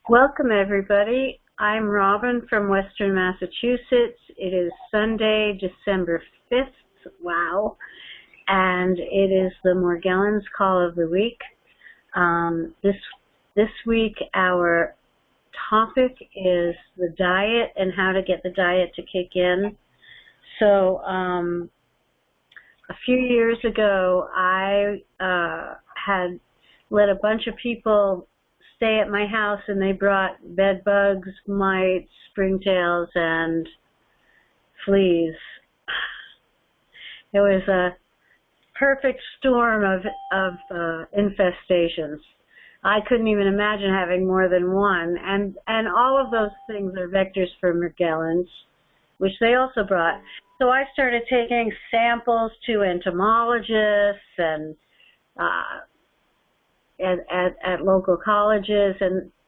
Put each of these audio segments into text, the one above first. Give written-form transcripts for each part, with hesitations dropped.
Welcome, everybody. I'm Robin from Western Massachusetts. It is Sunday, December 5th. Wow. And it is the Morgellons Call of the Week. This week, our topic is the diet and how to get the diet to kick in. So, a few years ago, I had let a bunch of people stay at my house, and they brought bed bugs, mites, springtails, and fleas. It was a perfect storm of infestations. I couldn't even imagine having more than one, and all of those things are vectors for Morgellons, which they also brought. So I started taking samples to entomologists and at local colleges,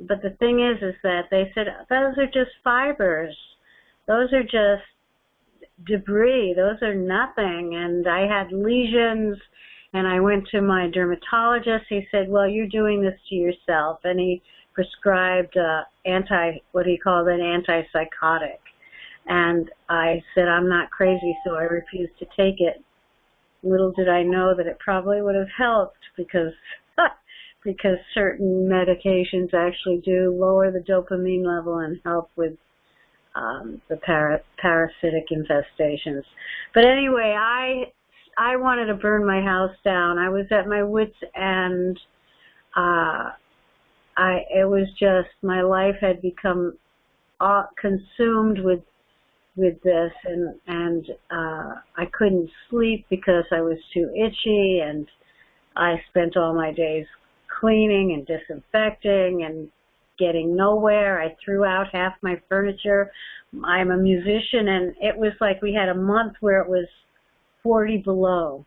but the thing is that they said those are just fibers, those are just debris, those are nothing. And I had lesions, and I went to my dermatologist. He said, well, you're doing this to yourself, and he prescribed what he called an antipsychotic. And I said, I'm not crazy, so I refused to take it. Little did I know that it probably would have helped, because certain medications actually do lower the dopamine level and help with the parasitic infestations. But anyway, I wanted to burn my house down. I was at my wit's end. It was just, my life had become consumed with this, and I couldn't sleep because I was too itchy, and I spent all my days cleaning and disinfecting and getting nowhere. I threw out half my furniture. I'm a musician, and it was like we had a month where it was 40 below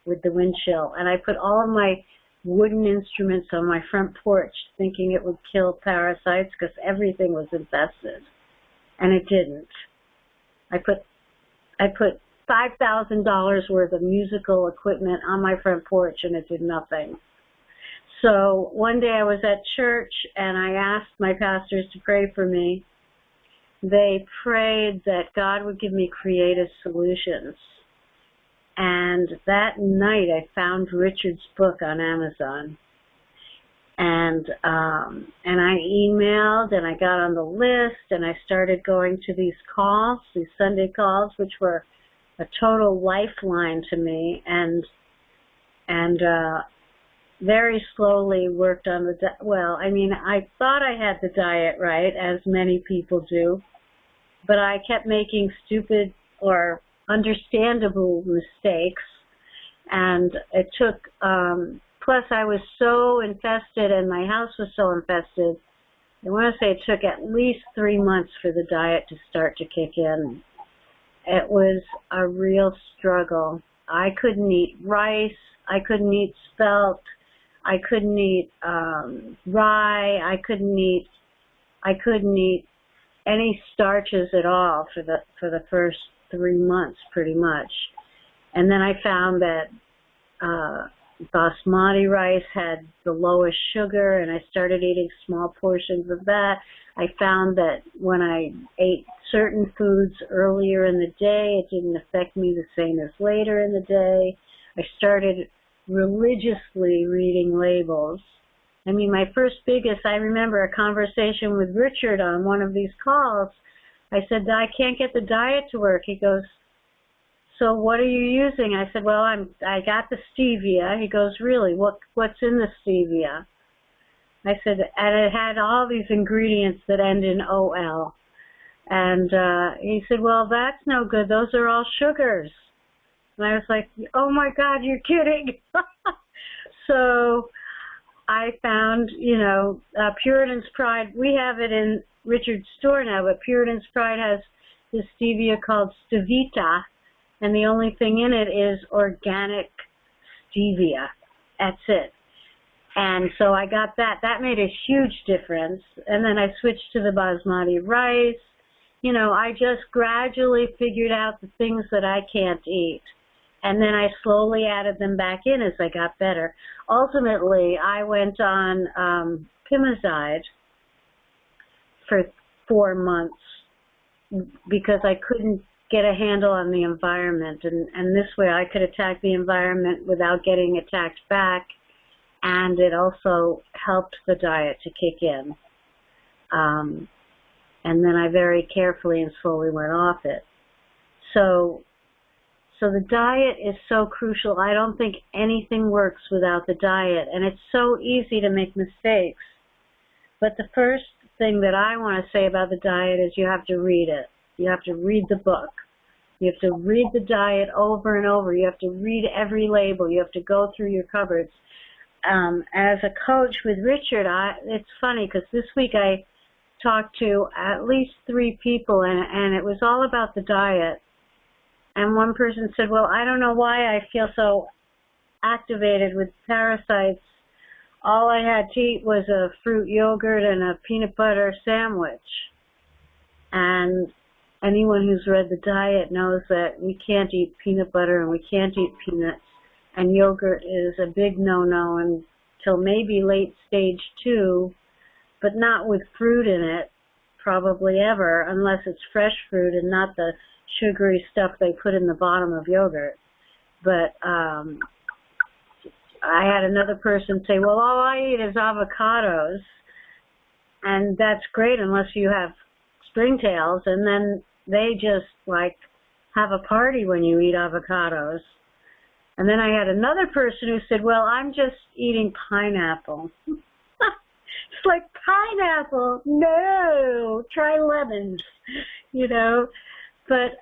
with the wind chill, and I put all of my wooden instruments on my front porch thinking it would kill parasites because everything was infested, and it didn't. I put $5,000 worth of musical equipment on my front porch, and it did nothing. So one day I was at church, and I asked my pastors to pray for me. They prayed that God would give me creative solutions. And that night I found Richard's book on Amazon. And I emailed, and I got on the list, and I started going to these calls, these Sunday calls, which were a total lifeline to me, and very slowly worked on the I thought I had the diet right, as many people do, but I kept making stupid or understandable mistakes, and it took, plus I was so infested, and my house was so infested, I want to say it took at least 3 months for the diet to start to kick in. It was a real struggle. I couldn't eat rice, I couldn't eat spelt, I couldn't eat rye, I couldn't eat any starches at all for the first 3 months, pretty much. And then I found that basmati rice had the lowest sugar, and I started eating small portions of that. I found that when I ate certain foods earlier in the day, it didn't affect me the same as later in the day. I started religiously reading labels. I mean, my first biggest, I remember a conversation with Richard on one of these calls. I said, I can't get the diet to work. He goes, so what are you using? I said, well, I got the stevia. He goes, really? What's in the stevia? I said, and it had all these ingredients that end in OL. And he said, well, that's no good. Those are all sugars. And I was like, oh my God, you're kidding. So I found, Puritan's Pride. We have it in Richard's store now, but Puritan's Pride has this stevia called Stevita, and the only thing in it is organic stevia. That's it. And so I got that. That made a huge difference. And then I switched to the basmati rice. I just gradually figured out the things that I can't eat. And then I slowly added them back in as I got better. Ultimately, I went on Pimozide, for 4 months because I couldn't get a handle on the environment, and this way I could attack the environment without getting attacked back, and it also helped the diet to kick in. And then I very carefully and slowly went off it. So the diet is so crucial. I don't think anything works without the diet, and it's so easy to make mistakes. But the first thing that I want to say about the diet is you have to read it. You have to read the book. You have to read the diet over and over. You have to read every label. You have to go through your cupboards. As a coach with Richard, it's funny because this week I talked to at least 3 people, and it was all about the diet. And one person said, well, I don't know why I feel so activated with parasites. All I had to eat was a fruit yogurt and a peanut butter sandwich. And anyone who's read the diet knows that we can't eat peanut butter and we can't eat peanuts. And yogurt is a big no-no until maybe late stage 2, but not with fruit in it, probably ever, unless it's fresh fruit and not the sugary stuff they put in the bottom of yogurt. But I had another person say, well, all I eat is avocados, and that's great unless you have springtails, and then they just, like, have a party when you eat avocados. And then I had another person who said, well, I'm just eating pineapple. It's like, pineapple? No, try lemons, you know. But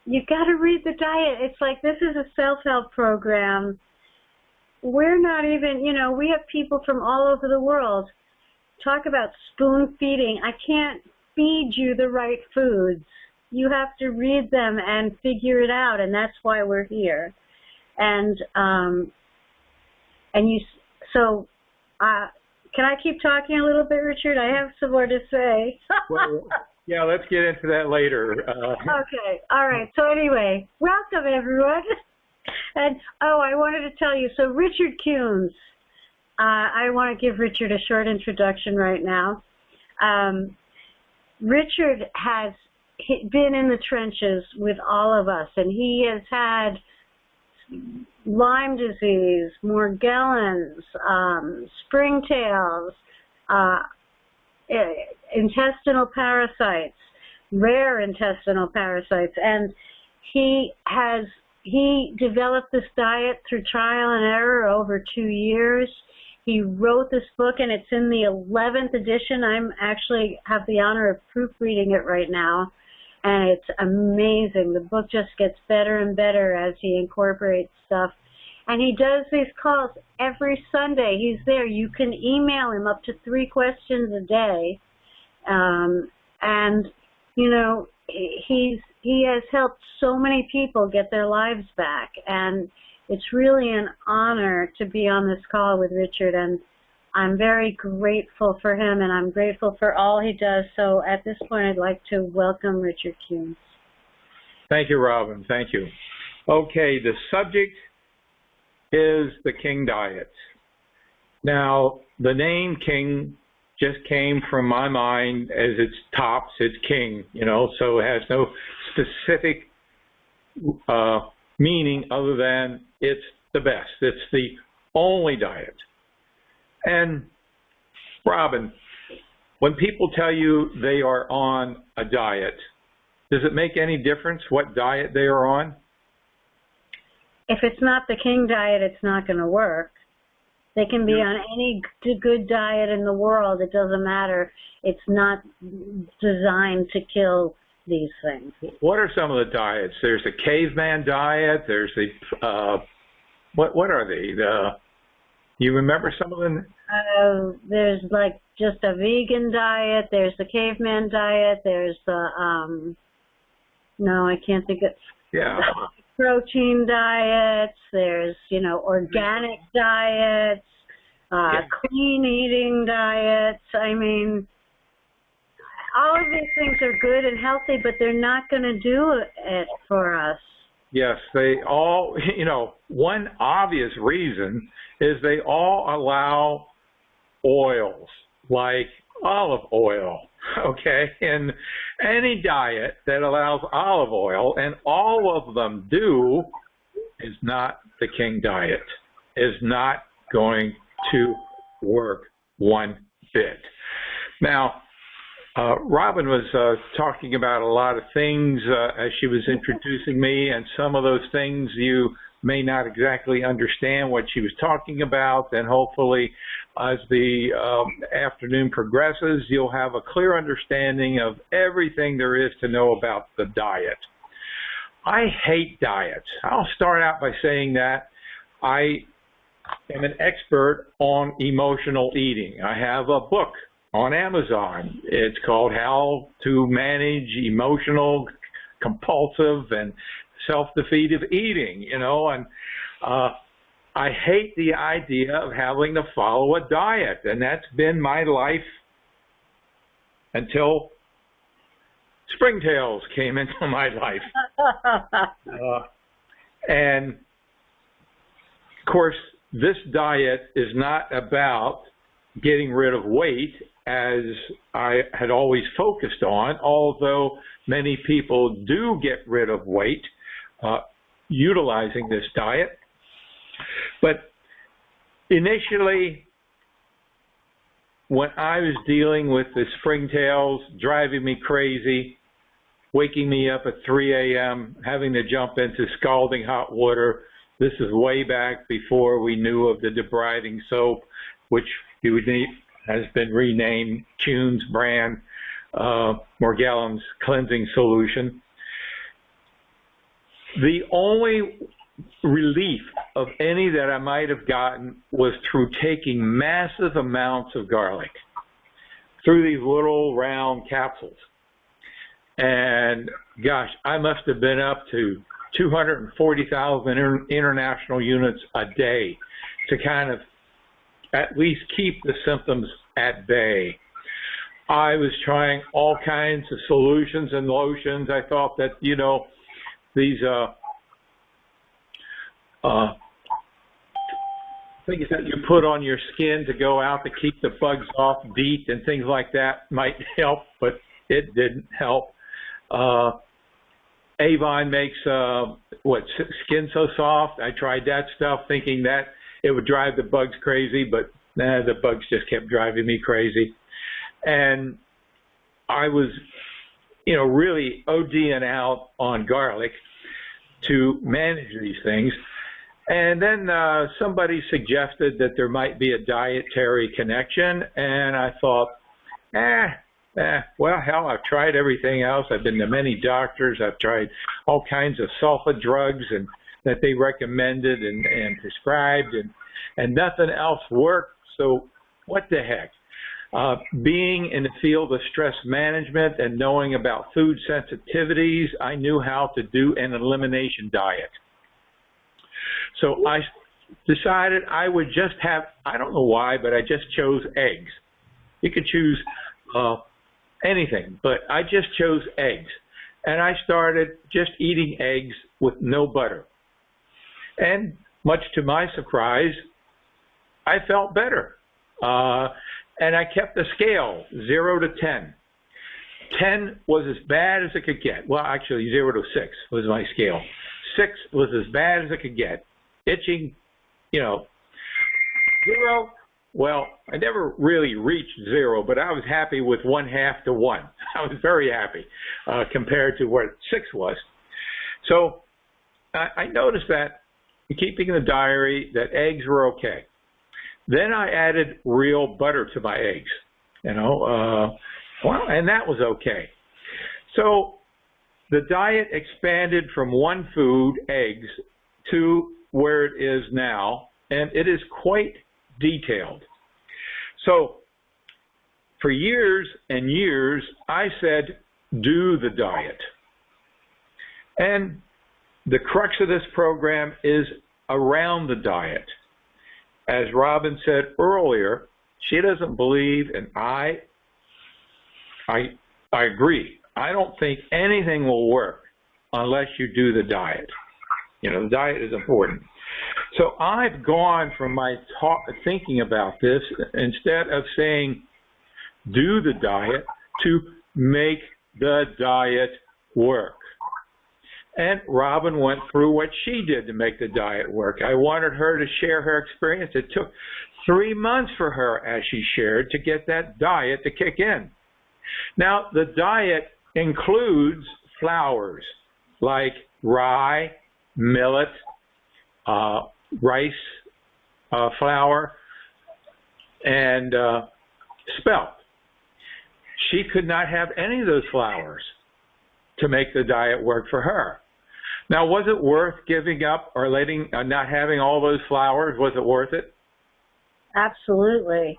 you got to read the diet. It's like, this is a self-help program. We're not even, you know, we have people from all over the world. Talk about spoon feeding. I can't feed you the right foods. You have to read them and figure it out, and that's why we're here. And so can I keep talking a little bit, Richard? I have some more to say. Well, yeah, let's get into that later. Okay, all right. So anyway, welcome everyone. And I wanted to tell you. So Richard Kuhns, I want to give Richard a short introduction right now. Richard has been in the trenches with all of us, and he has had Lyme disease, Morgellons, springtails, intestinal parasites, rare intestinal parasites, and he developed this diet through trial and error over 2 years. He wrote this book, and it's in the 11th edition. I'm actually have the honor of proofreading it right now, and it's amazing. The book just gets better and better as he incorporates stuff. And he does these calls every Sunday. He's there. You can email him up to 3 questions a day. And, you know, he has helped so many people get their lives back. And it's really an honor to be on this call with Richard. And I'm very grateful for him, and I'm grateful for all he does. So at this point, I'd like to welcome Richard Kuhns. Thank you, Robin. Thank you. Okay, the subject is the King diet. Now, the name King just came from my mind as it's tops, it's King, you know, so it has no specific meaning other than it's the best. It's the only diet. And Robin, when people tell you they are on a diet, does it make any difference what diet they are on? If it's not the King diet, it's not going to work. They can be on any good diet in the world. It doesn't matter. It's not designed to kill these things. What are some of the diets? There's the caveman diet. There's the, what are they? You remember some of them? There's like just a vegan diet. There's the caveman diet. There's the, no, I can't think of. Yeah. Protein diets, there's, you know, organic diets, clean eating diets. I mean, all of these things are good and healthy, but they're not going to do it for us. Yes, they all, you know, one obvious reason is they all allow oils like olive oil, okay? And any diet that allows olive oil, and all of them do, is not the King diet, is not going to work one bit. Now, Robin was talking about a lot of things as she was introducing me, and some of those things you may not exactly understand what she was talking about, and hopefully as the afternoon progresses, you'll have a clear understanding of everything there is to know about the diet. I hate diets. I'll start out by saying that I am an expert on emotional eating. I have a book on Amazon. It's called How to Manage Emotional, Compulsive, and Self-Defeative Eating, you know, and I hate the idea of having to follow a diet, and that's been my life until springtails came into my life. And of course, this diet is not about getting rid of weight, as I had always focused on, although many people do get rid of weight utilizing this diet. But initially, when I was dealing with the springtails driving me crazy, waking me up at 3 a.m., having to jump into scalding hot water, this is way back before we knew of the debriding soap, which has been renamed Kuhn's brand, Morgellons cleansing solution. The only relief of any that I might have gotten was through taking massive amounts of garlic through these little round capsules. And gosh, I must have been up to 240,000 international units a day to kind of at least keep the symptoms at bay. I was trying all kinds of solutions and lotions. I thought that, you know, these things that you put on your skin to go out to keep the bugs off, DEET and things like that might help, but it didn't help. Avon makes Skin So Soft. I tried that stuff thinking that it would drive the bugs crazy, but nah, the bugs just kept driving me crazy. And I was, you know, really ODing out on garlic to manage these things. And then somebody suggested that there might be a dietary connection, and I thought, well, hell, I've tried everything else. I've been to many doctors. I've tried all kinds of sulfa drugs and that they recommended and prescribed, and nothing else worked. So what the heck? Being in the field of stress management and knowing about food sensitivities, I knew how to do an elimination diet. So I decided I would just have, I don't know why, but I just chose eggs. You could choose anything, but I just chose eggs. And I started just eating eggs with no butter. And much to my surprise, I felt better. And I kept the scale, 0 to 10. 10 was as bad as it could get. Well, actually, 0 to 6 was my scale. 6 was as bad as it could get. Itching, you know. 0, well, I never really reached 0, but I was happy with 1/2 to 1. I was very happy compared to what 6 was. So I noticed that, keeping the diary, that eggs were okay. Then I added real butter to my eggs, you know, well, and that was okay. So the diet expanded from one food, eggs, to where it is now, and it is quite detailed. So for years and years, I said, do the diet. And the crux of this program is around the diet. As Robin said earlier, she doesn't believe, and I agree. I don't think anything will work unless you do the diet. You know, the diet is important. So I've gone from my thinking about this, instead of saying, do the diet to make the diet work. And Robin went through what she did to make the diet work. I wanted her to share her experience. It took 3 months for her, as she shared, to get that diet to kick in. Now, the diet includes flours like rye, millet, rice flour, and spelt. She could not have any of those flours to make the diet work for her. Now, was it worth giving up or not having all those flours? Was it worth it? Absolutely.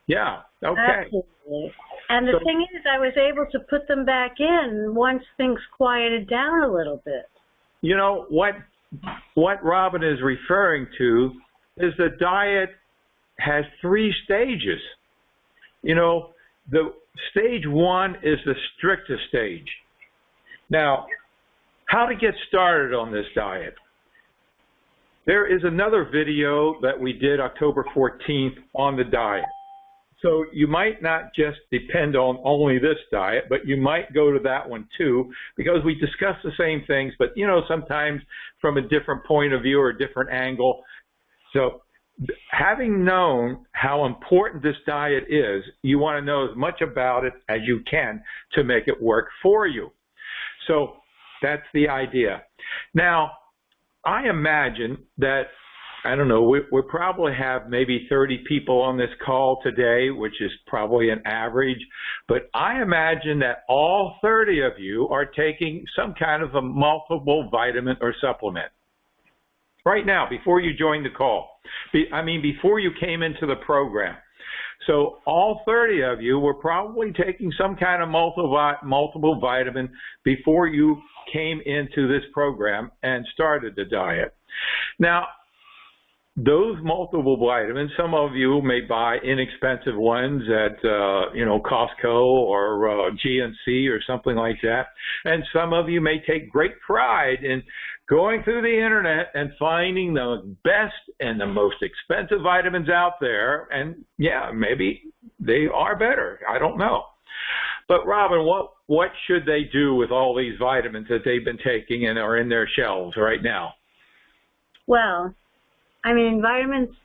Yeah. Okay. Absolutely. And the thing is, I was able to put them back in once things quieted down a little bit. You know, what Robin is referring to is the diet has 3 stages. You know, the stage 1 is the strictest stage. Now, how to get started on this diet. There is another video that we did October 14th on the diet. So you might not just depend on only this diet, but you might go to that one too, because we discuss the same things, but you know, sometimes from a different point of view or a different angle. So having known how important this diet is, you want to know as much about it as you can to make it work for you. So that's the idea. Now, I imagine that, I don't know, we probably have maybe 30 people on this call today, which is probably an average, but I imagine that all 30 of you are taking some kind of a multiple vitamin or supplement. Right now, before you joined the call. Before you came into the program. So all 30 of you were probably taking some kind of multiple vitamin before you came into this program and started the diet. Now, those multiple vitamins, some of you may buy inexpensive ones at, Costco or GNC or something like that. And some of you may take great pride in going through the internet and finding the best and the most expensive vitamins out there. And yeah, maybe they are better. I don't know. But Robin, what should they do with all these vitamins that they've been taking and are in their shelves right now? Well, vitamins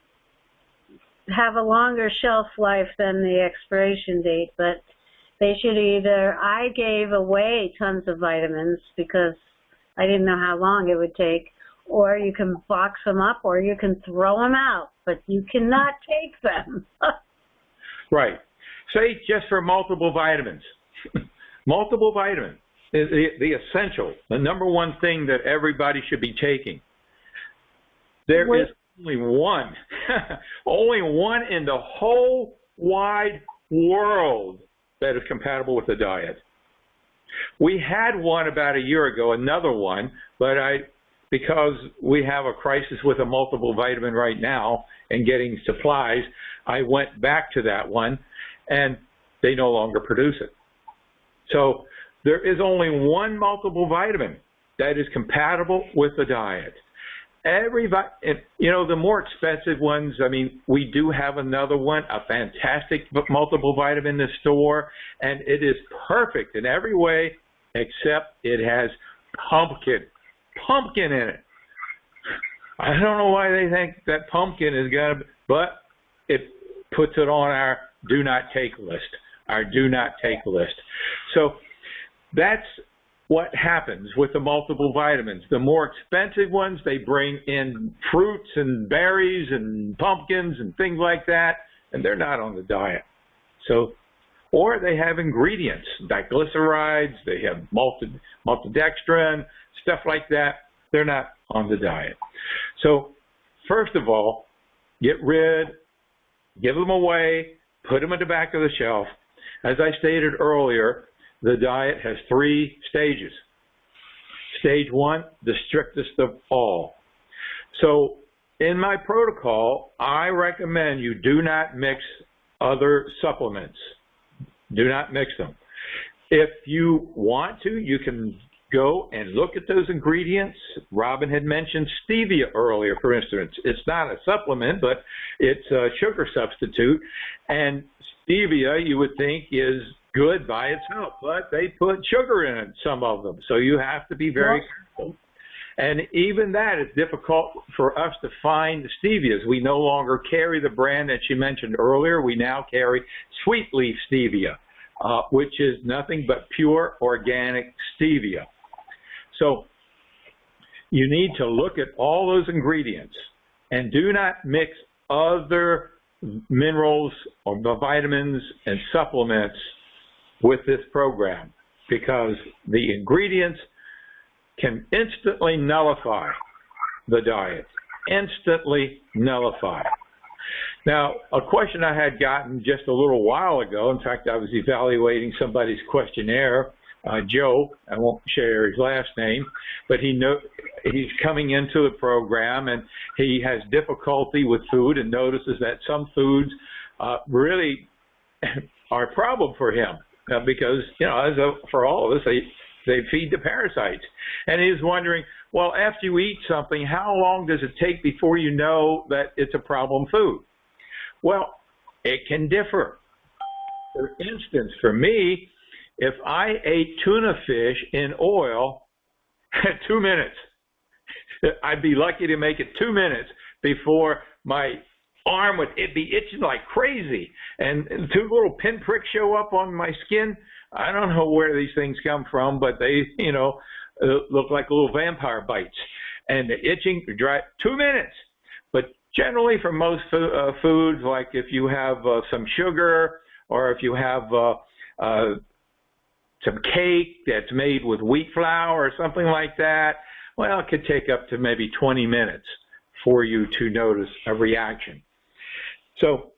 have a longer shelf life than the expiration date, but they should I gave away tons of vitamins because I didn't know how long it would take, or you can box them up or you can throw them out, but you cannot take them. Right. Say just for multiple vitamins. Multiple vitamins is the essential, the number one thing that everybody should be taking. There is only one, only one in the whole wide world that is compatible with the diet. We had one about a year ago, another one, but because we have a crisis with a multiple vitamin right now and getting supplies, I went back to that one and they no longer produce it. So there is only one multiple vitamin that is compatible with the diet. The more expensive ones, we do have another one, a fantastic multiple vitamin in the store, and it is perfect in every way except it has pumpkin in it. I don't know why they think that pumpkin is going to, but it puts it on our do not take list, So that's what happens with the multiple vitamins. The more expensive ones, they bring in fruits and berries and pumpkins and things like that, and they're not on the diet. So, or they have ingredients, diglycerides, they have maltodextrin, stuff like that. They're not on the diet. So, first of all, give them away, put them at the back of the shelf. As I stated earlier, the diet has 3 stages. Stage 1, the strictest of all. So in my protocol, I recommend you do not mix other supplements. Do not mix them. If you want to, you can go and look at those ingredients. Robin had mentioned stevia earlier, for instance. It's not a supplement, but it's a sugar substitute. And stevia, you would think, is good by itself, but they put sugar in it, some of them. So you have to be very careful. And even that is difficult for us to find the stevias. We no longer carry the brand that you mentioned earlier. We now carry sweet leaf stevia, which is nothing but pure organic stevia. So you need to look at all those ingredients and do not mix other minerals or vitamins and supplements with this program, because the ingredients can instantly nullify the diet, instantly nullify. Now, a question I had gotten just a little while ago, in fact, I was evaluating somebody's questionnaire, Joe, I won't share his last name, but he's coming into the program and he has difficulty with food and notices that some foods really are a problem for him because, you know, for all of us, they feed the parasites. And he's wondering, well, after you eat something, how long does it take before you know that it's a problem food? Well, it can differ. For instance, for me, if I ate tuna fish in oil, 2 minutes, I'd be lucky to make it 2 minutes before my arm would be itching like crazy. And 2 little pinpricks show up on my skin. I don't know where these things come from, but they, you know, look like little vampire bites. And the itching, dry, 2 minutes. But generally for most foods, like if you have some sugar or if you have some cake that's made with wheat flour or something like that, well, it could take up to maybe 20 minutes for you to notice a reaction. So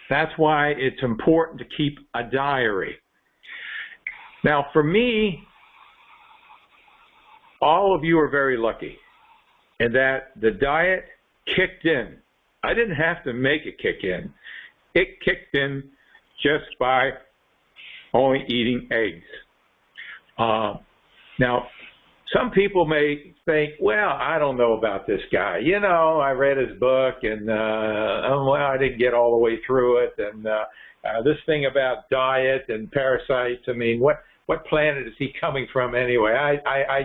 that's why it's important to keep a diary. Now, for me, all of you are very lucky in that the diet kicked in. I didn't have to make it kick in. It kicked in just by only eating eggs. Now, some people may think, well, I don't know about this guy. You know, I read his book and, well, I didn't get all the way through it. And this thing about diet and parasites, I mean, what planet is he coming from anyway? I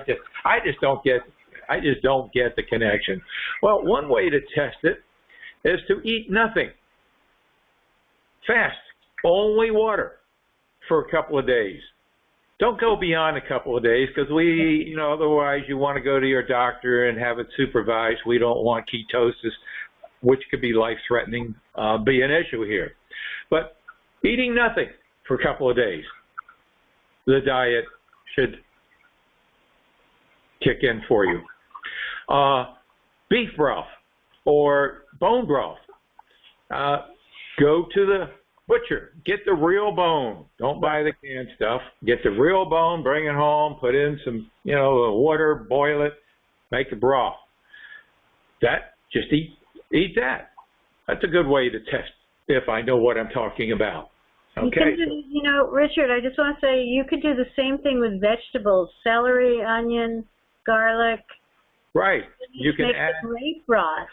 just don't get the connection. Well, one way to test it is to eat nothing. Fast, only water for a couple of days. Don't go beyond a couple of days because you know, otherwise you want to go to your doctor and have it supervised. We don't want ketosis, which could be life-threatening, be an issue here. But eating nothing for a couple of days, the diet should kick in for you. Beef broth or bone broth. Go to the butcher. Get the real bone. Don't buy the canned stuff. Get the real bone, bring it home, put in some, you know, water, boil it, make a broth. Just eat that. That's a good way to test if I know what I'm talking about. Okay. You know, Richard, I just want to say you could do the same thing with vegetables, celery, onion, garlic. Right. You can add great broth.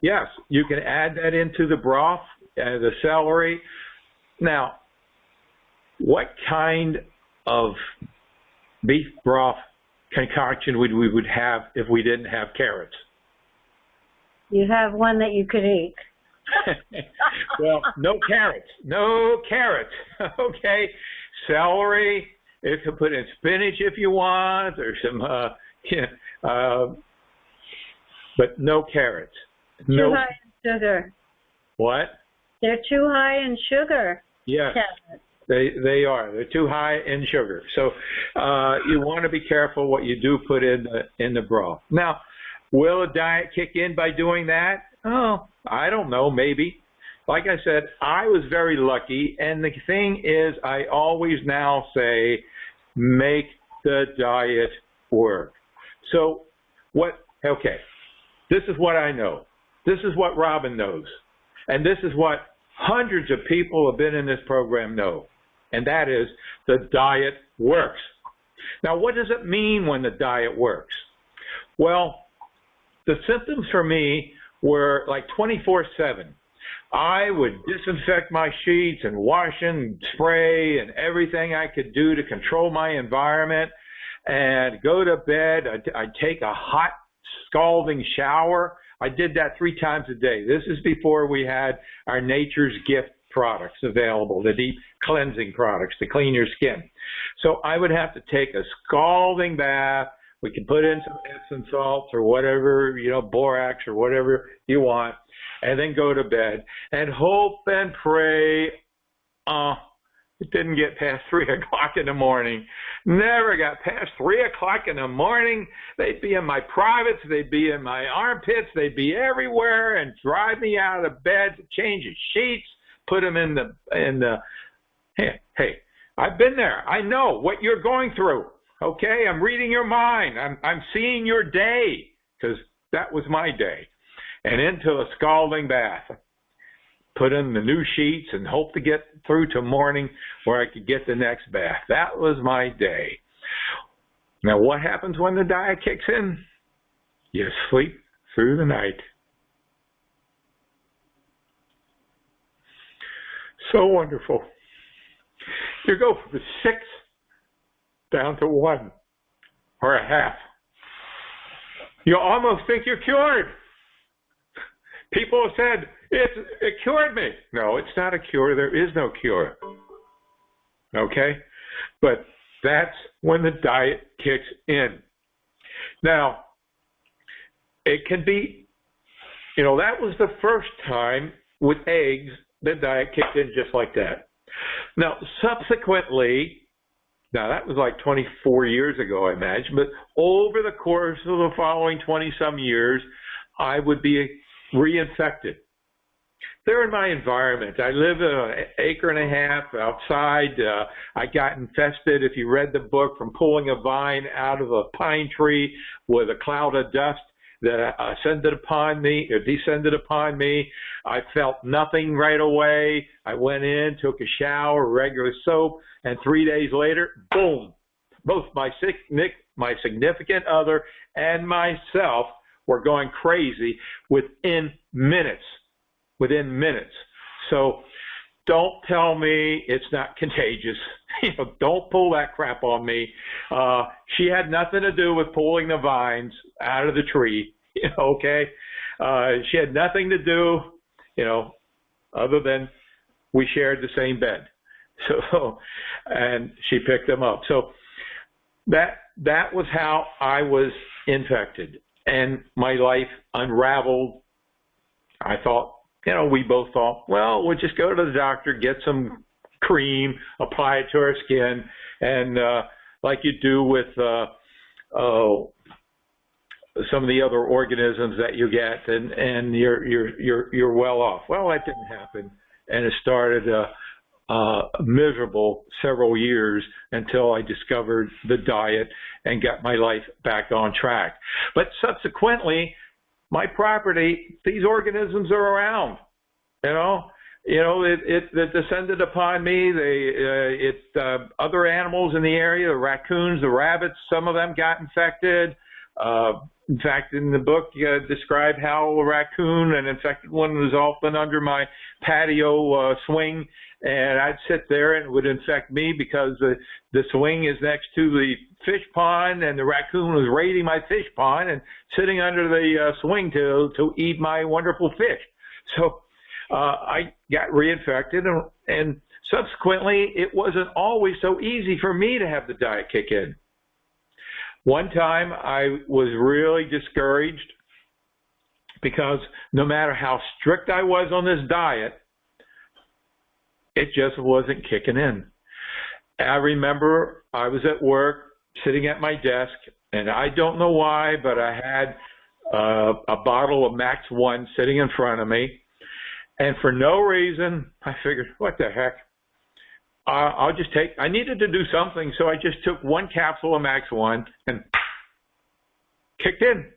Yes, you can add that into the broth, the celery. Now, what kind of beef broth concoction would we have if we didn't have carrots? You have one that you could eat. Well, no carrots. No carrots. Okay. Celery. You can put in spinach if you want, or some, but no carrots. Too high in sugar. What? They're too high in sugar. Yes, they are. They're too high in sugar. So you want to be careful what you do put in the broth. Now, will a diet kick in by doing that? Oh, I don't know, maybe. Like I said, I was very lucky, and the thing is, I always now say, make the diet work. So okay, this is what I know. This is what Robin knows. And this is what hundreds of people who have been in this program know. And that is the diet works. Now, what does it mean when the diet works? Well, the symptoms for me were like 24/7. I would disinfect my sheets and wash and spray and everything I could do to control my environment and go to bed. I'd take a hot, scalding shower. I did that 3 times a day. This is before we had our Nature's Gift products available, the deep cleansing products to clean your skin. So I would have to take a scalding bath. We could put in some Epsom salts or whatever, borax or whatever you want, and then go to bed and hope and pray. It didn't get past 3 o'clock in the morning. Never got past 3 o'clock in the morning. They'd be in my privates. They'd be in my armpits. They'd be everywhere and drive me out of bed to change the sheets, put them in the. Hey, I've been there. I know what you're going through. Okay, I'm reading your mind. I'm seeing your day, because that was my day. And into a scalding bath. Put in the new sheets and hope to get through to morning where I could get the next bath. That was my day. Now, what happens when the diet kicks in? You sleep through the night. So wonderful. You go from 6 down to 1 or a half. You almost think you're cured. People have said, it cured me. No, it's not a cure. There is no cure. Okay? But that's when the diet kicks in. Now, it can be, that was the first time with eggs, the diet kicked in just like that. Now, subsequently, that was like 24 years ago, I imagine, but over the course of the following 20-some years, I would be reinfected. They're in my environment. I live an acre and a half outside. I got infested, if you read the book, from pulling a vine out of a pine tree with a cloud of dust that descended upon me. I felt nothing right away. I went in, took a shower, regular soap, and 3 days later, boom, both my significant other and myself were going crazy within minutes. So don't tell me it's not contagious. Don't pull that crap on me. She had nothing to do with pulling the vines out of the tree, okay? She had nothing to do, other than we shared the same bed. So, and she picked them up. So that was how I was infected. And my life unraveled. I thought, we both thought, well, we'll just go to the doctor, get some cream, apply it to our skin, and like you do with some of the other organisms that you get, and you're well off. Well, that didn't happen, and it started a miserable several years until I discovered the diet and got my life back on track. But subsequently, my property, these organisms are around. It descended upon me. Other animals in the area, the raccoons, the rabbits, some of them got infected. In fact, in the book, you describe how a raccoon, an infected one, was often under my patio swing, and I'd sit there and it would infect me because the swing is next to the fish pond, and the raccoon was raiding my fish pond and sitting under the swing to eat my wonderful fish. So I got reinfected, and subsequently, it wasn't always so easy for me to have the diet kick in. One time I was really discouraged because no matter how strict I was on this diet, it just wasn't kicking in. I remember I was at work sitting at my desk, and I don't know why, but I had a bottle of Max 1 sitting in front of me, and for no reason, I figured, what the heck? I needed to do something, so I just took 1 capsule of Max 1 and kicked in.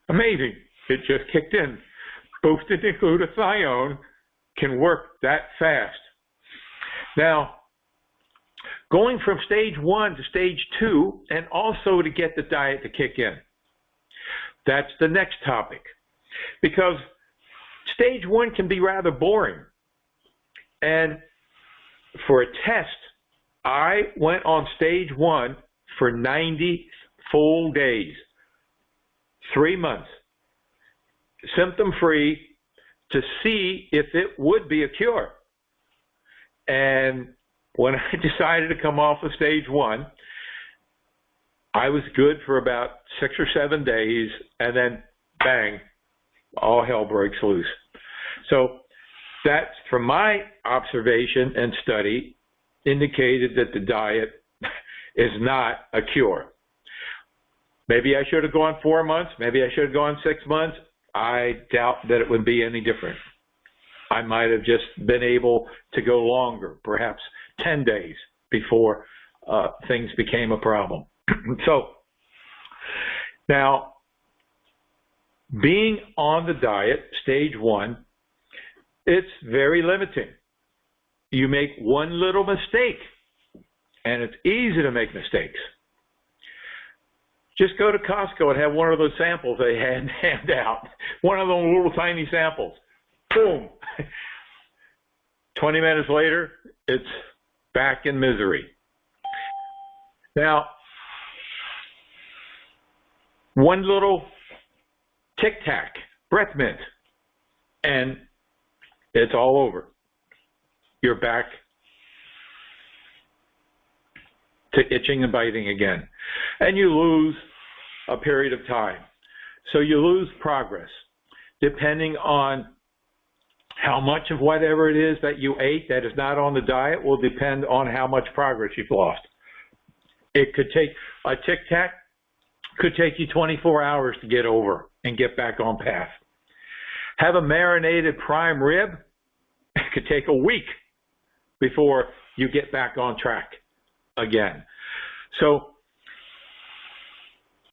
Amazing. It just kicked in. Boosted glutathione can work that fast. Now, going from stage 1 to stage 2, and also to get the diet to kick in. That's the next topic. Because Stage 1 can be rather boring. And for a test, I went on stage 1 for 90 full days, 3 months, symptom-free, to see if it would be a cure. And when I decided to come off of stage 1, I was good for about 6 or 7 days, and then bang, all hell breaks loose. So that's, from my observation and study, indicated that the diet is not a cure. Maybe I should have gone 4 months, maybe I should have gone 6 months. I doubt that it would be any different. I might have just been able to go longer, perhaps 10 days before things became a problem. So now, being on the diet, stage 1, it's very limiting. You make one little mistake, and it's easy to make mistakes. Just go to Costco and have one of those samples they hand out. One of those little tiny samples. Boom. 20 minutes later, it's back in misery. Now, one little Tic Tac, breath mint, and it's all over. You're back to itching and biting again. And you lose a period of time. So you lose progress. Depending on how much of whatever it is that you ate that is not on the diet will depend on how much progress you've lost. It could take, a Tic Tac could take you 24 hours to get over and get back on path. Have a marinated prime rib, it could take a week before you get back on track again. So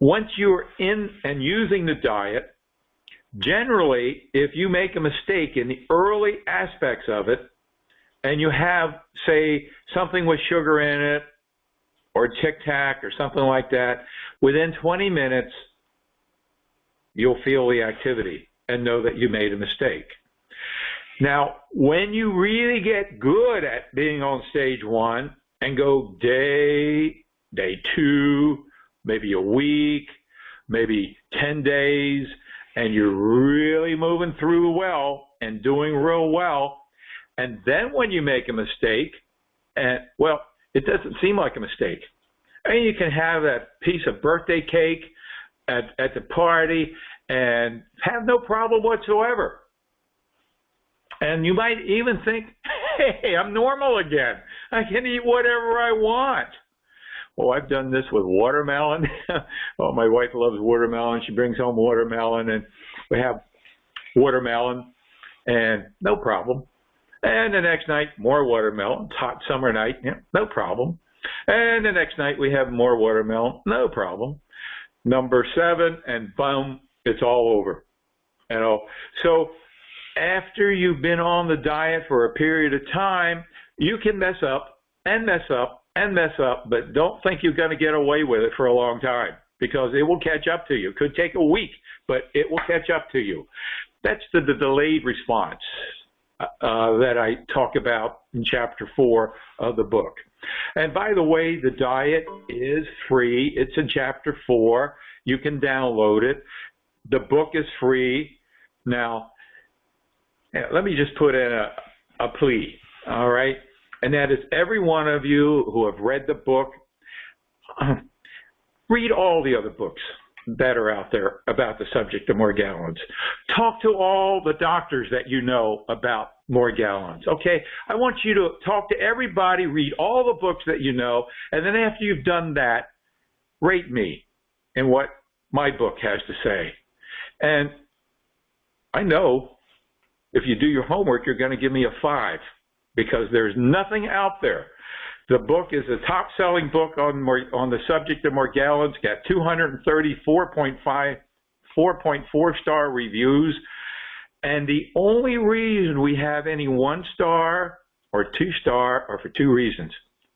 once you're in and using the diet, generally, if you make a mistake in the early aspects of it, and you have, say, something with sugar in it, or Tic Tac, or something like that, within 20 minutes, you'll feel the activity and know that you made a mistake. Now, when you really get good at being on stage 1 and go day 2, maybe a week, maybe 10 days, and you're really moving through well and doing real well, and then when you make a mistake, and well, it doesn't seem like a mistake. I mean, you can have that piece of birthday cake at the party and have no problem whatsoever. And you might even think, hey, I'm normal again. I can eat whatever I want. Well, I've done this with watermelon. Oh, my wife loves watermelon. She brings home watermelon, and we have watermelon, and no problem. And the next night, more watermelon. It's hot summer night, yeah, no problem. And the next night, we have more watermelon, no problem. Number 7, and boom, it's all over. You know, so after you've been on the diet for a period of time, you can mess up and mess up and mess up, but don't think you're going to get away with it for a long time, because it will catch up to you. It could take a week, but it will catch up to you. That's the delayed response that I talk about in chapter 4 of the book. And by the way, the diet is free. It's in chapter 4. You can download it. The book is free. Now, let me just put in a plea, all right? And that is, every one of you who have read the book, read all the other books that are out there about the subject of Morgellons. Talk to all the doctors that you know about Morgellons, okay? I want you to talk to everybody, read all the books that you know, and then after you've done that, rate me in what my book has to say. And I know if you do your homework, you're going to give me a 5, because there's nothing out there. The book is a top-selling book on the subject of Morgellons. Got 4.4-star reviews. And the only reason we have any 1-star or 2-star are for 2 reasons.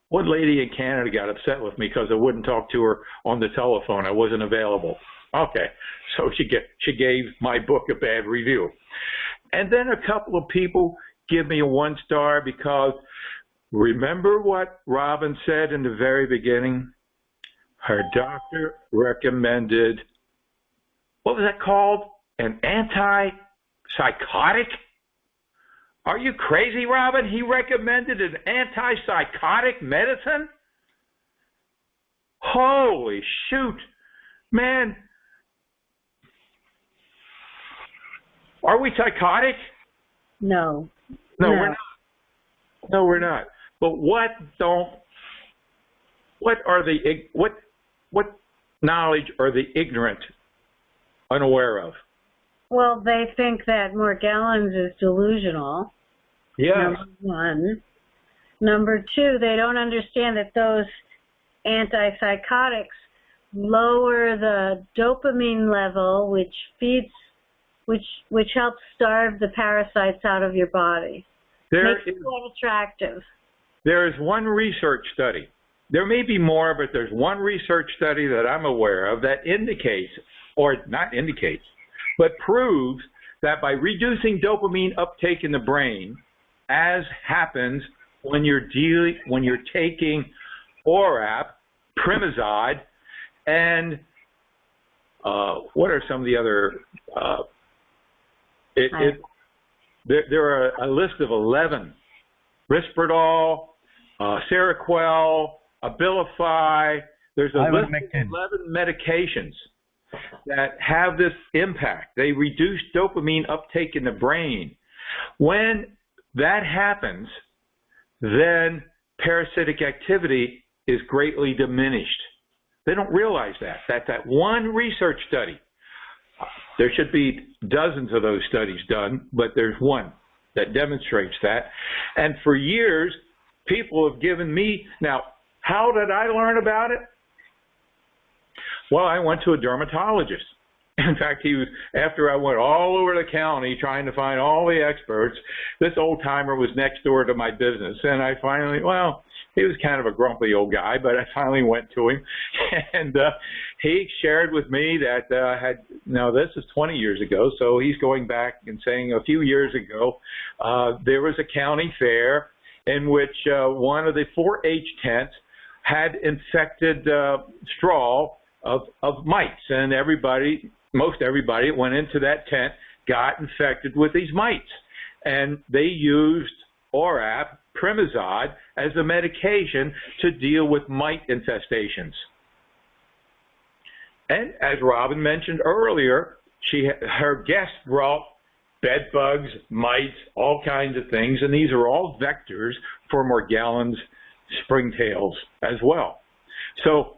One lady in Canada got upset with me because I wouldn't talk to her on the telephone. I wasn't available. Okay, so she gave my book a bad review. And then a couple of people give me a 1-star because remember what Robin said in the very beginning? Her doctor recommended, what was that called? An antipsychotic? Are you crazy, Robin? He recommended an antipsychotic medicine? Holy shoot. Man, are we psychotic? No. No, we're not. No, we're not. But what knowledge are the ignorant unaware of? Well, they think that Morgellons is delusional. Yes. Number one. Number two, they don't understand that those antipsychotics lower the dopamine level, which helps starve the parasites out of your body. Makes it more attractive. There is one research study. There may be more, but there's one research study that I'm aware of that indicates, or not indicates, but proves that by reducing dopamine uptake in the brain, as happens when you're taking ORAP, Primazide, and what are some of the other? There are a list of 11: Risperdal, Seroquel, Abilify. There's a list of 11 medications that have this impact. They reduce dopamine uptake in the brain. When that happens, then parasitic activity is greatly diminished. They don't realize that. That's that one research study. There should be dozens of those studies done, but there's one that demonstrates that. And for years, people have given me, now, how did I learn about it? Well, I went to a dermatologist. In fact, after I went all over the county trying to find all the experts, this old timer was next door to my business. And I finally, he was kind of a grumpy old guy, but I finally went to him. And he shared with me that this is 20 years ago, so he's going back and saying a few years ago, there was a county fair in which one of the 4-H tents had infected straw of mites, and most everybody that went into that tent got infected with these mites. And they used ORAP, Primazide, as a medication to deal with mite infestations. And as Robin mentioned earlier, her guest brought bed bugs, mites, all kinds of things, and these are all vectors for Morgellons springtails as well. So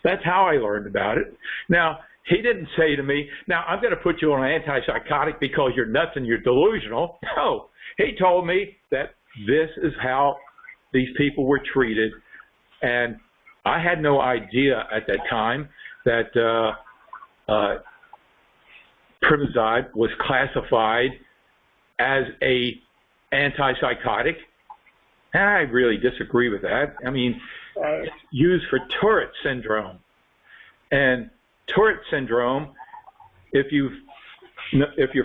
that's how I learned about it. Now, he didn't say to me, now I'm going to put you on an antipsychotic because you're nuts and you're delusional. No, he told me that this is how these people were treated. And I had no idea at that time that Primazide was classified as a antipsychotic. And I really disagree with that. I mean, it's used for Tourette syndrome. And Tourette syndrome, if you're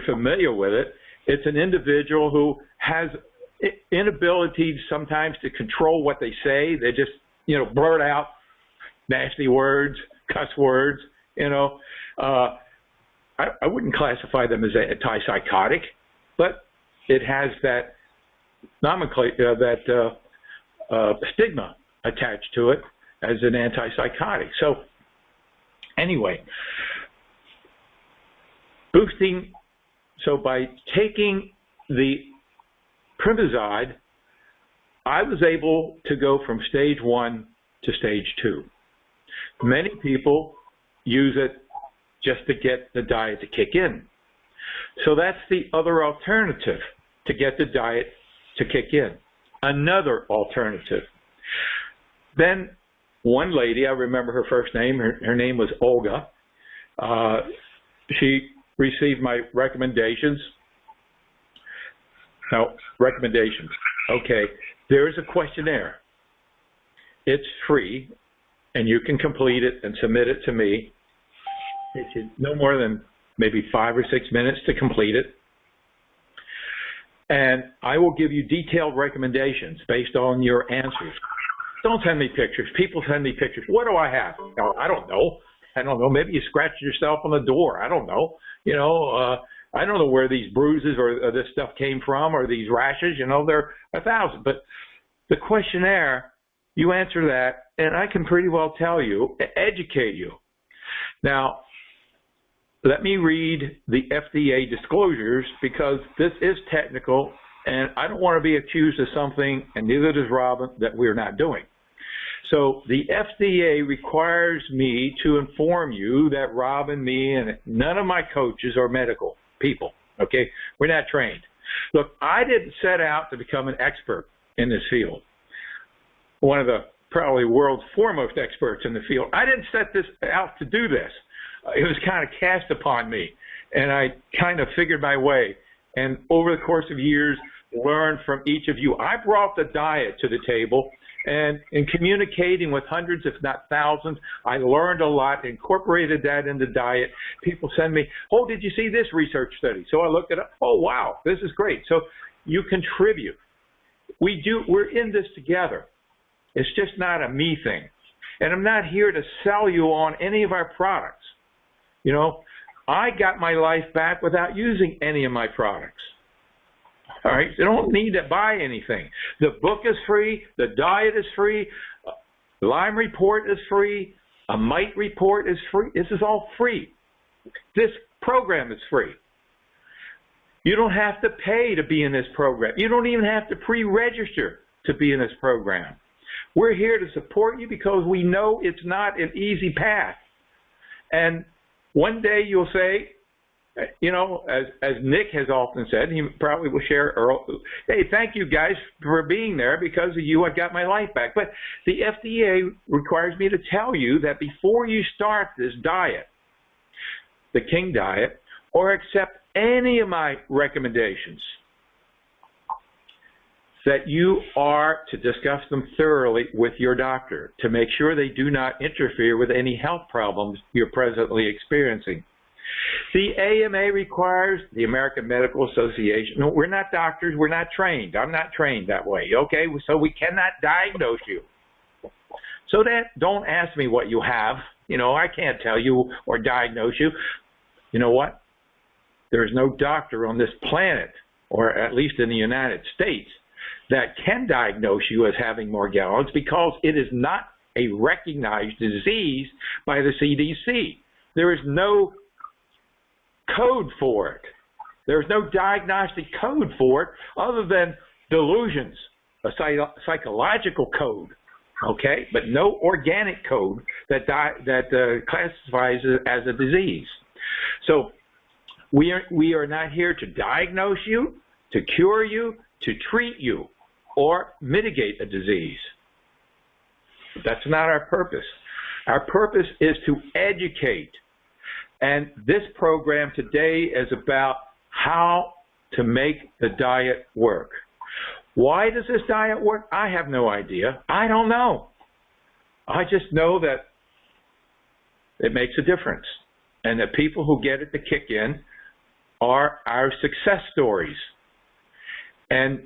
familiar with it, it's an individual who has inability sometimes to control what they say. They just, blurt out nasty words, cuss words, I wouldn't classify them as antipsychotic, but it has that nomenclature, that stigma attached to it as an antipsychotic. So anyway, so by taking the Primazide, I was able to go from stage 1 to stage 2. Many people use it just to get the diet to kick in. So that's the other alternative, to get the diet to kick in. Another alternative. Then one lady, I remember her first name, her name was Olga. She received my recommendations. Okay, there's a questionnaire. It's free, and you can complete it and submit it to me. It should no more than maybe 5 or 6 minutes to complete it. And I will give you detailed recommendations based on your answers. Don't send me pictures. People send me pictures. What do I have? Oh, I don't know. I don't know. Maybe you scratched yourself on the door. I don't know. I don't know where these bruises or this stuff came from or these rashes. They're 1,000. But the questionnaire, you answer that, and I can pretty well tell you, educate you. Now, let me read the FDA disclosures because this is technical, and I don't want to be accused of something, and neither does Robin, that we're not doing. So the FDA requires me to inform you that Robin, me, and none of my coaches are medical people, okay? We're not trained. Look, I didn't set out to become an expert in this field, one of the probably world's foremost experts in the field. I didn't set this out to do this. It was kind of cast upon me, and I kind of figured my way. And over the course of years, learned from each of you. I brought the diet to the table, and in communicating with hundreds, if not thousands, I learned a lot, incorporated that into diet. People send me, oh, did you see this research study? So I looked it up. Oh, wow, this is great. So you contribute. We're in this together. It's just not a me thing. And I'm not here to sell you on any of our products. I got my life back without using any of my products. All right, you don't need to buy anything. The book is free, the diet is free, Lyme report is free, a mite report is free. This is all free. This program is free. You don't have to pay to be in this program. You don't even have to pre-register to be in this program. We're here to support you because we know it's not an easy path. And one day you'll say, as Nick has often said, he probably will share, hey, thank you guys for being there. Because of you, I got my life back. But the FDA requires me to tell you that before you start this diet, the King Diet, or accept any of my recommendations, that you are to discuss them thoroughly with your doctor to make sure they do not interfere with any health problems you're presently experiencing. The AMA requires, the American Medical Association, no, we're not doctors, we're not trained. I'm not trained that way, okay? So we cannot diagnose you. So don't ask me what you have. I can't tell you or diagnose you. You know what? There is no doctor on this planet, or at least in the United States, that can diagnose you as having Morgellons because it is not a recognized disease by the CDC. There is no code for it. There's no diagnostic code for it other than delusions, a psychological code, okay, but no organic code that classifies it as a disease. So we are not here to diagnose you, to cure you, to treat you, or mitigate a disease. That's not our purpose. Our purpose is to educate. And this program today is about how to make the diet work. Why does this diet work? I have no idea. I don't know. I just know that it makes a difference. And the people who get it to kick in are our success stories. And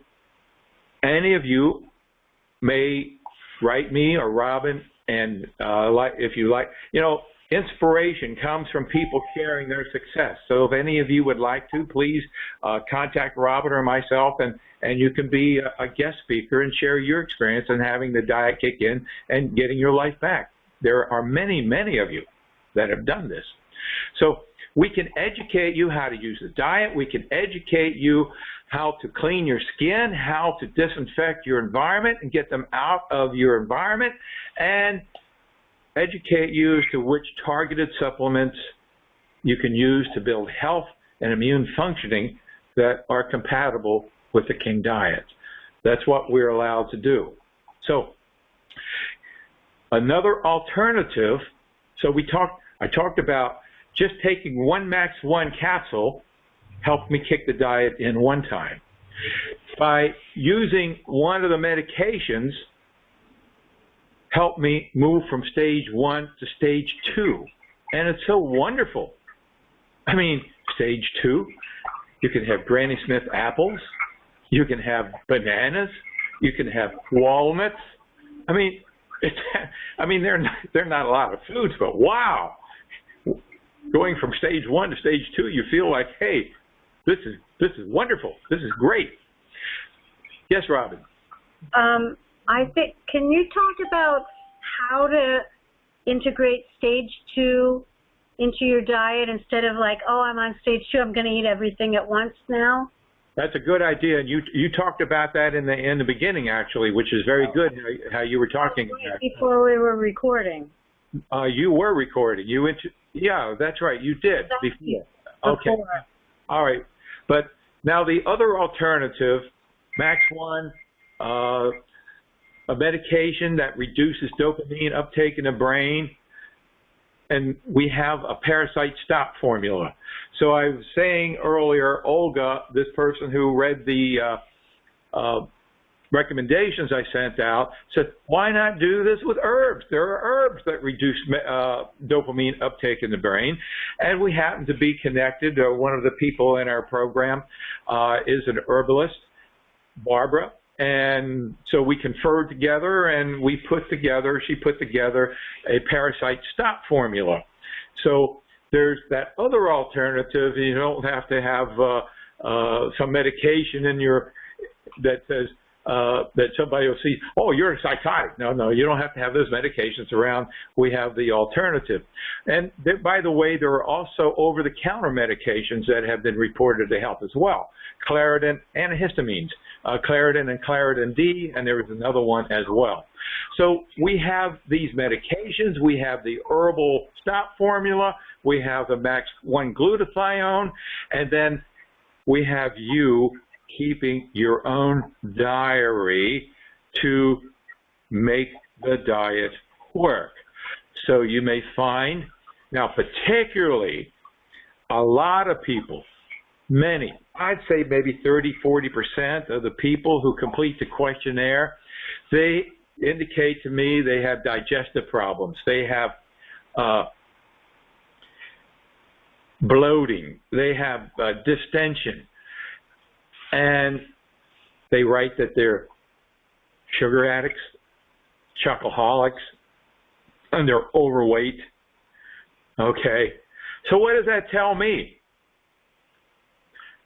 any of you may write me or Robin, and if you like, inspiration comes from people sharing their success. So if any of you would like to, please contact Robin or myself, and you can be a guest speaker and share your experience in having the diet kick in and getting your life back. There are many, many of you that have done this. So we can educate you how to use the diet. We can educate you how to clean your skin, how to disinfect your environment and get them out of your environment, and educate you as to which targeted supplements you can use to build health and immune functioning that are compatible with the King Diet. That's what we're allowed to do. So another alternative, I talked about just taking one Max 1 capsule helped me kick the diet in one time. By using one of the medications, helped me move from stage 1 to stage 2. And it's so wonderful. I mean, stage 2, you can have Granny Smith apples, You can have bananas. You can have walnuts. I mean, they're not a lot of foods, but wow, going from stage 1 to stage 2, you feel like, hey, this is wonderful. This is great. Yes, Robin. I think, can you talk about how to integrate stage 2 into your diet instead of like, oh, I'm on stage 2, I'm going to eat everything at once now? That's a good idea, and you talked about that in the beginning, actually, which is very good. How you were talking right before we were recording. You were recording. Yeah, that's right. You did before. Okay. All right. But now the other alternative, Max 1, a medication that reduces dopamine uptake in the brain, and we have a parasite stop formula. So I was saying earlier, Olga, this person who read the recommendations I sent out, said, why not do this with herbs? There are herbs that reduce dopamine uptake in the brain, and we happen to be connected. One of the people in our program is an herbalist, Barbara, and so we conferred together, and she put together a parasite stop formula. So there's that other alternative. You don't have to have some medication in that says that somebody will see, oh, you're a psychotic. No, you don't have to have those medications around. We have the alternative. And by the way, there are also over-the-counter medications that have been reported to help as well. Claritin, antihistamines, Claritin and Claritin D, and there is another one as well. So we have these medications. We have the herbal stop formula. We have the Max 1 glutathione, and then we have you keeping your own diary to make the diet work. So you may find, now particularly a lot of people, many, I'd say maybe 30–40% of the people who complete the questionnaire, they indicate to me they have digestive problems. They have bloating. They have distension. And they write that they're sugar addicts, chocoholics, and they're overweight. Okay, so what does that tell me?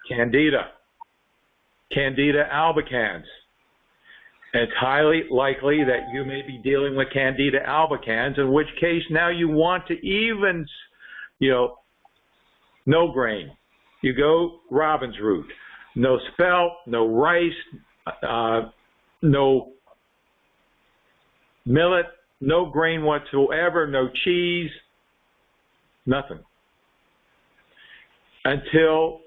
Candida albicans. And it's highly likely that you may be dealing with Candida albicans, in which case now you want to even, no grain. You go Robin's root. No spelt, no rice, no millet, no grain whatsoever, no cheese, nothing. Until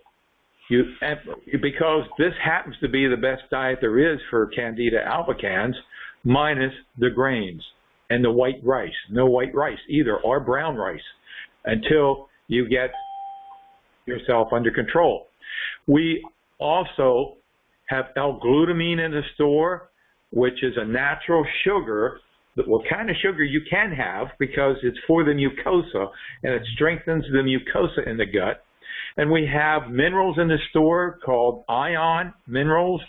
because this happens to be the best diet there is for Candida albicans, minus the grains and the white rice. No white rice either, or brown rice, until you get yourself under control. We also have L-glutamine in the store, which is a natural sugar. What kind of sugar you can have because it's for the mucosa, and it strengthens the mucosa in the gut. And we have minerals in the store called ion minerals,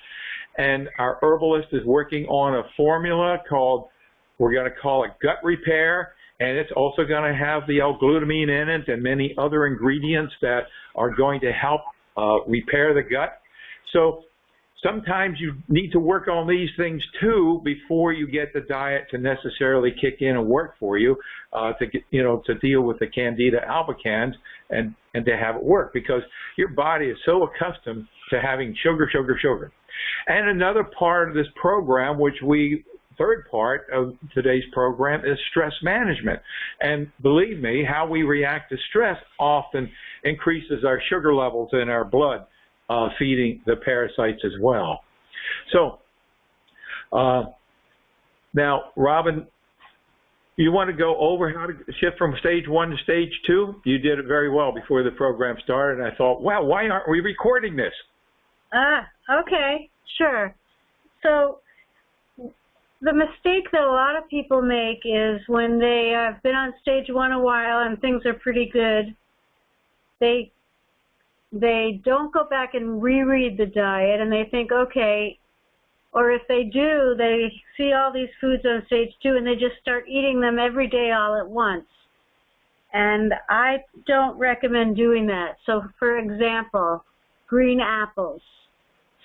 and our herbalist is working on a formula called, we're going to call it gut repair, and it's also going to have the L-glutamine in it and many other ingredients that are going to help repair the gut. So sometimes you need to work on these things too before you get the diet to necessarily kick in and work for you to deal with the Candida albicans and to have it work, because your body is so accustomed to having sugar. And another part of this program, third part of today's program, is stress management. And believe me, how we react to stress often increases our sugar levels in our blood, feeding the parasites as well. So now, Robin, you want to go over how to shift from stage 1 to stage 2? You did it very well before the program started, and I thought, wow, why aren't we recording this? Okay, sure. So the mistake that a lot of people make is when they have been on stage 1 a while and things are pretty good, they they don't go back and reread the diet, and they think, okay, or if they do, they see all these foods on stage 2 and they just start eating them every day all at once. And I don't recommend doing that. So, for example, green apples.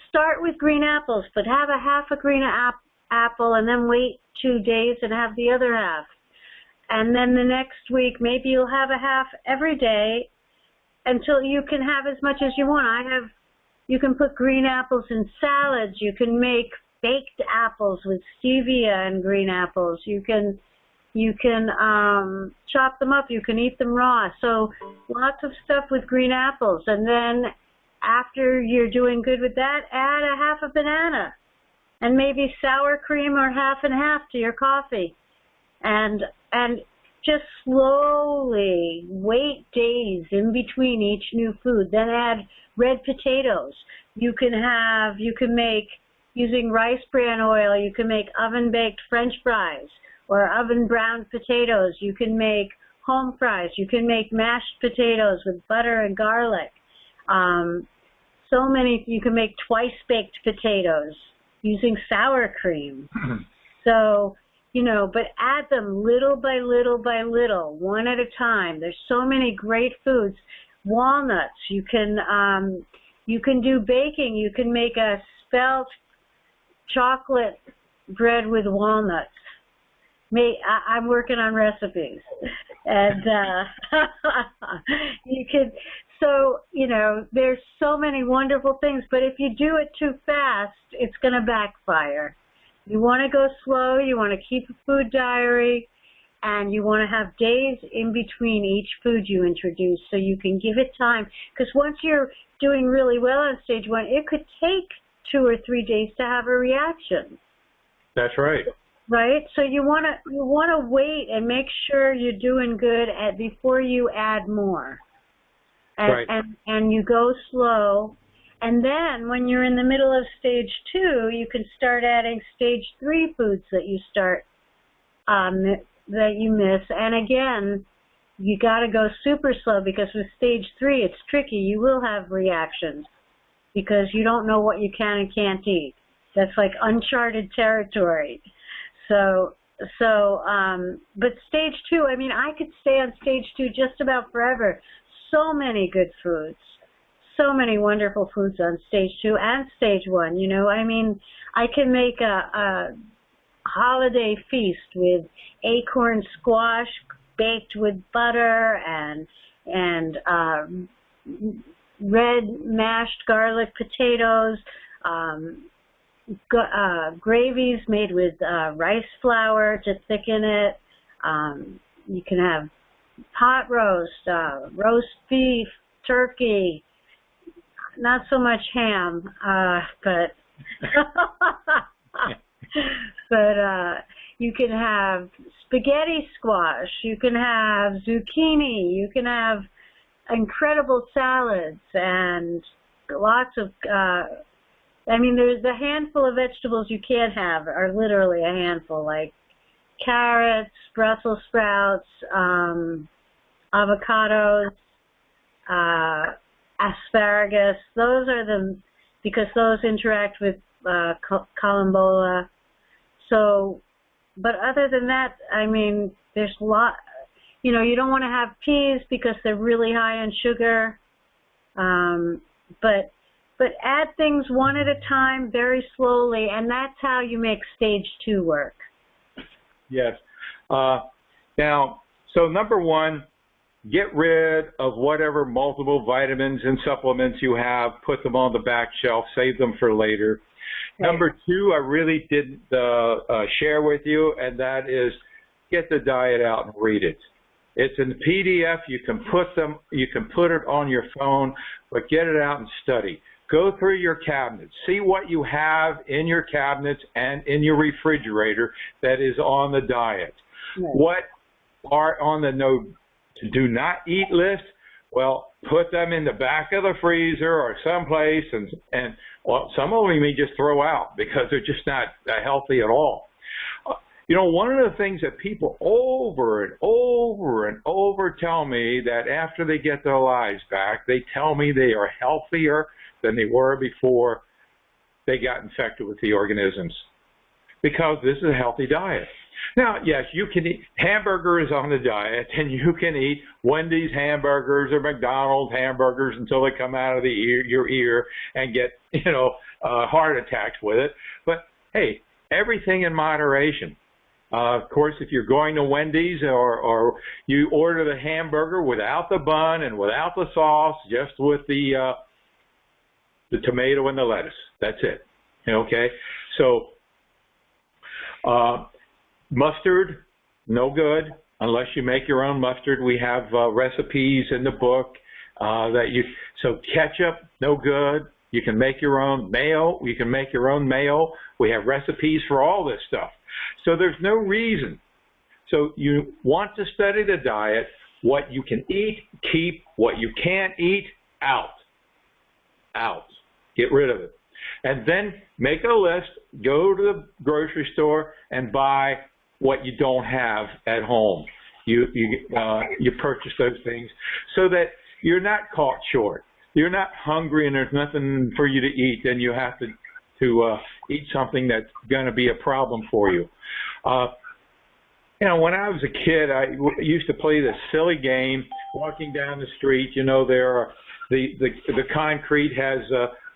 Start with green apples, but have a half a green apple and then wait 2 days and have the other half. And then the next week, maybe you'll have a half every day until you can have as much as you want. You can put green apples in salads. You can make baked apples with stevia and green apples. You can chop them up. You can eat them raw. So lots of stuff with green apples. And then after you're doing good with that, add a half a banana and maybe sour cream or half and half to your coffee. And just slowly wait days in between each new food. Then add red potatoes. You can make, using rice bran oil, you can make oven-baked French fries or oven-browned potatoes. You can make home fries. You can make mashed potatoes with butter and garlic. You can make twice-baked potatoes using sour cream. So, but add them little by little by little, one at a time. There's so many great foods. Walnuts, you can do baking. You can make a spelt chocolate bread with walnuts. I'm working on recipes. And there's so many wonderful things, but if you do it too fast, it's going to backfire. You want to go slow, you want to keep a food diary, and you want to have days in between each food you introduce so you can give it time. Because once you're doing really well on stage 1, it could take 2 or 3 days to have a reaction. That's right. Right? So you want to wait and make sure you're doing good before you add more. Right. And you go slow. And then when you're in the middle of stage 2, you can start adding stage 3 foods that you miss. And again, you got to go super slow, because with stage 3, it's tricky. You will have reactions because you don't know what you can and can't eat. That's like uncharted territory. But stage 2, I could stay on stage 2 just about forever. So many good foods. So many wonderful foods on stage 2 and stage 1, I can make a holiday feast with acorn squash baked with butter and red mashed garlic potatoes, gravies made with rice flour to thicken it. You can have pot roast, roast beef, turkey, not so much ham, but you can have spaghetti squash, you can have zucchini, you can have incredible salads, and lots of, there's a handful of vegetables you can't have, are literally a handful, like carrots, Brussels sprouts, avocados, asparagus. Those are because those interact with columbola. So, but other than that, there's a lot. You don't want to have peas because they're really high in sugar. But add things one at a time, very slowly, and that's how you make stage 2 work. Yes. Now, so number 1, get rid of whatever multiple vitamins and supplements you have. Put them on the back shelf. Save them for later. Okay. Number 2, I really didn't share with you, and that is get the diet out and read it. It's in PDF. You can put it on your phone, but get it out and study. Go through your cabinets. See what you have in your cabinets and in your refrigerator that is on the diet. Right. What are on the do not eat list? Well, put them in the back of the freezer or someplace, and some of them you may just throw out because they're just not healthy at all. You know, one of the things that people over and over and over tell me, that after they get their lives back, they tell me they are healthier than they were before they got infected with the organisms, because this is a healthy diet. Now, yes, you can eat hamburgers on the diet, and you can eat Wendy's hamburgers or McDonald's hamburgers until they come out of your ear and get, heart attacks with it. But hey, everything in moderation. Of course, if you're going to Wendy's or you order the hamburger without the bun and without the sauce, just with the tomato and the lettuce, that's it. Okay, so mustard, no good unless you make your own mustard. We have recipes in the book so ketchup, no good. You can make your own mayo. You can make your own mayo. We have recipes for all this stuff. So there's no reason. So you want to study the diet, what you can eat, keep, what you can't eat, out. Get rid of it. And then make a list, go to the grocery store and buy what you don't have at home. You purchase those things so that you're not caught short. You're not hungry and there's nothing for you to eat, then you have to eat something that's going to be a problem for you. When I was a kid, I used to play this silly game, walking down the street. The concrete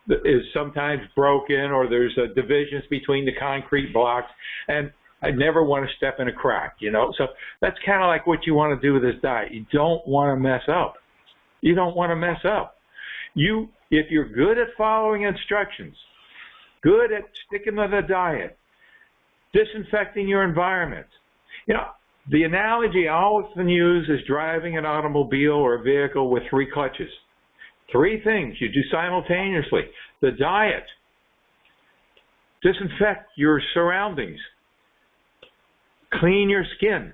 is sometimes broken, or there's divisions between the concrete blocks, and I never want to step in a crack, So that's kind of like what you want to do with this diet. You don't want to mess up. You don't want to mess up. If you're good at following instructions, good at sticking to the diet, disinfecting your environment. The analogy I often use is driving an automobile or a vehicle with 3 clutches. 3 things you do simultaneously. The diet, disinfect your surroundings, clean your skin.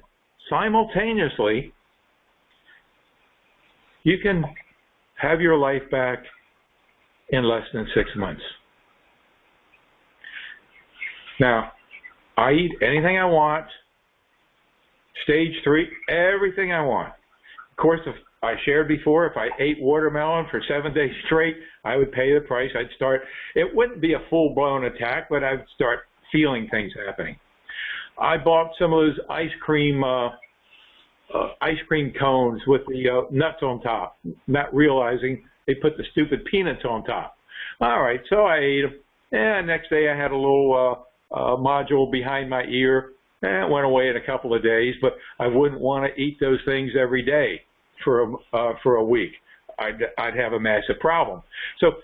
Simultaneously, you can have your life back in less than 6 months. Now, I eat anything I want. Stage 3, everything I want. Of course, if I shared before, if I ate watermelon for 7 days straight, I would pay the price. It wouldn't be a full-blown attack, but I'd start feeling things happening. I bought some of those ice cream cones with the nuts on top, not realizing they put the stupid peanuts on top. All right, so I ate them. And next day I had a little module behind my ear. It went away in a couple of days, but I wouldn't want to eat those things every day for a week. I'd have a massive problem. So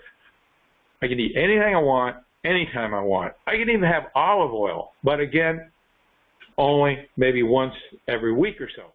I can eat anything I want, anytime I want. I can even have olive oil, but again, only maybe once every week or so.